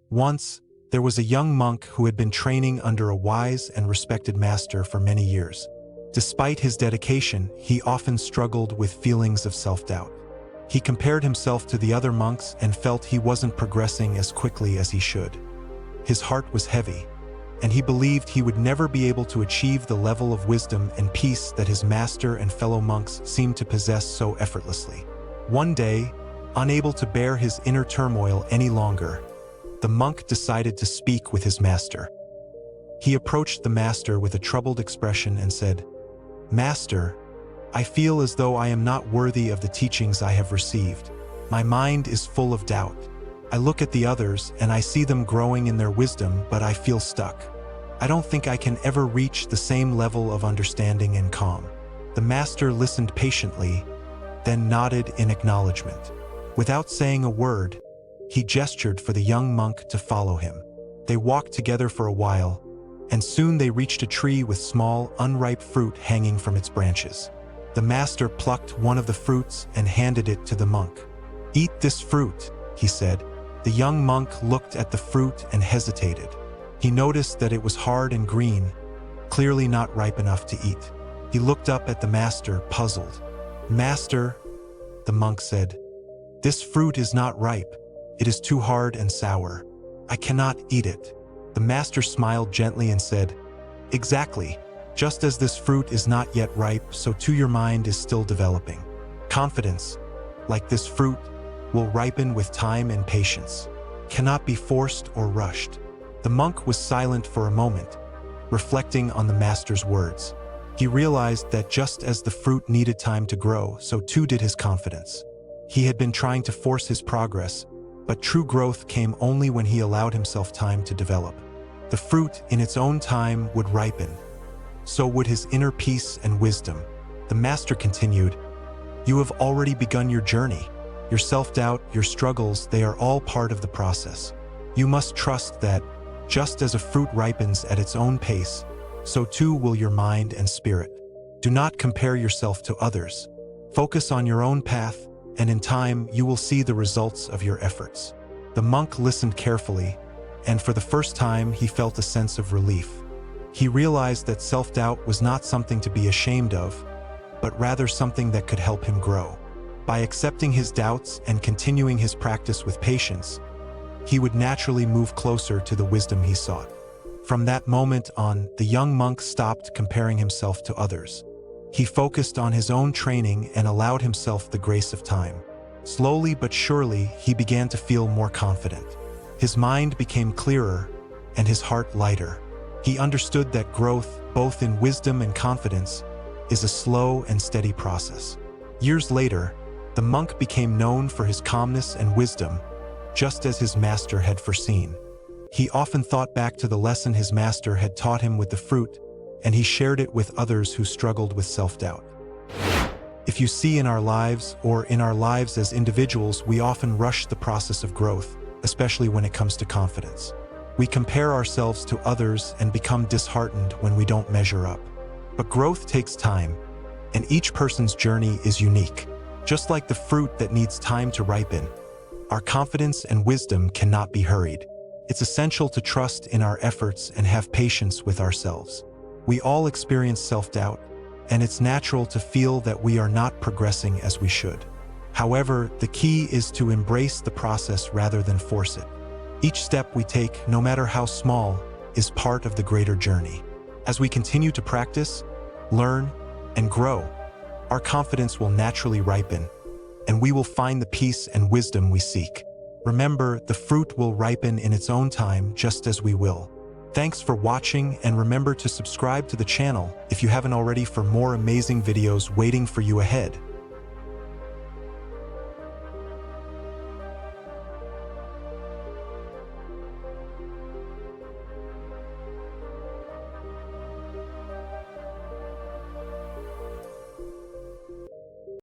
Once, there was a young monk who had been training under a wise and respected master for many years. Despite his dedication, he often struggled with feelings of self-doubt. He compared himself to the other monks and felt he wasn't progressing as quickly as he should. His heart was heavy, and he believed he would never be able to achieve the level of wisdom and peace that his master and fellow monks seemed to possess so effortlessly. One day, unable to bear his inner turmoil any longer, the monk decided to speak with his master. He approached the master with a troubled expression and said, "Master, I feel as though I am not worthy of the teachings I have received. My mind is full of doubt. I look at the others and I see them growing in their wisdom, but I feel stuck. I don't think I can ever reach the same level of understanding and calm." The master listened patiently, then nodded in acknowledgement. Without saying a word, he gestured for the young monk to follow him. They walked together for a while, and soon they reached a tree with small, unripe fruit hanging from its branches. The master plucked one of the fruits and handed it to the monk. "Eat this fruit," he said. The young monk looked at the fruit and hesitated. He noticed that it was hard and green, clearly not ripe enough to eat. He looked up at the master, puzzled. "Master," the monk said, "this fruit is not ripe. It is too hard and sour. I cannot eat it." The master smiled gently and said, "Exactly. Just as this fruit is not yet ripe, so too your mind is still developing. Confidence, like this fruit, will ripen with time and patience, cannot be forced or rushed." The monk was silent for a moment, reflecting on the master's words. He realized that just as the fruit needed time to grow, so too did his confidence. He had been trying to force his progress, but true growth came only when he allowed himself time to develop. The fruit, in its own time, would ripen. So would his inner peace and wisdom. The master continued, "You have already begun your journey. Your self-doubt, your struggles, they are all part of the process. You must trust that, just as a fruit ripens at its own pace, so too will your mind and spirit. Do not compare yourself to others. Focus on your own path, and in time you will see the results of your efforts." The monk listened carefully, and for the first time he felt a sense of relief. He realized that self-doubt was not something to be ashamed of, but rather something that could help him grow. By accepting his doubts and continuing his practice with patience, he would naturally move closer to the wisdom he sought. From that moment on, the young monk stopped comparing himself to others. He focused on his own training and allowed himself the grace of time. Slowly but surely, he began to feel more confident. His mind became clearer and his heart lighter. He understood that growth, both in wisdom and confidence, is a slow and steady process. Years later, the monk became known for his calmness and wisdom, just as his master had foreseen. He often thought back to the lesson his master had taught him with the fruit, and he shared it with others who struggled with self-doubt. If you see in our lives, or in our lives as individuals, we often rush the process of growth, especially when it comes to confidence. We compare ourselves to others and become disheartened when we don't measure up. But growth takes time, and each person's journey is unique. Just like the fruit that needs time to ripen, our confidence and wisdom cannot be hurried. It's essential to trust in our efforts and have patience with ourselves. We all experience self-doubt, and it's natural to feel that we are not progressing as we should. However, the key is to embrace the process rather than force it. Each step we take, no matter how small, is part of the greater journey. As we continue to practice, learn, and grow, our confidence will naturally ripen, and we will find the peace and wisdom we seek. Remember, the fruit will ripen in its own time, just as we will. Thanks for watching, and remember to subscribe to the channel if you haven't already for more amazing videos waiting for you ahead.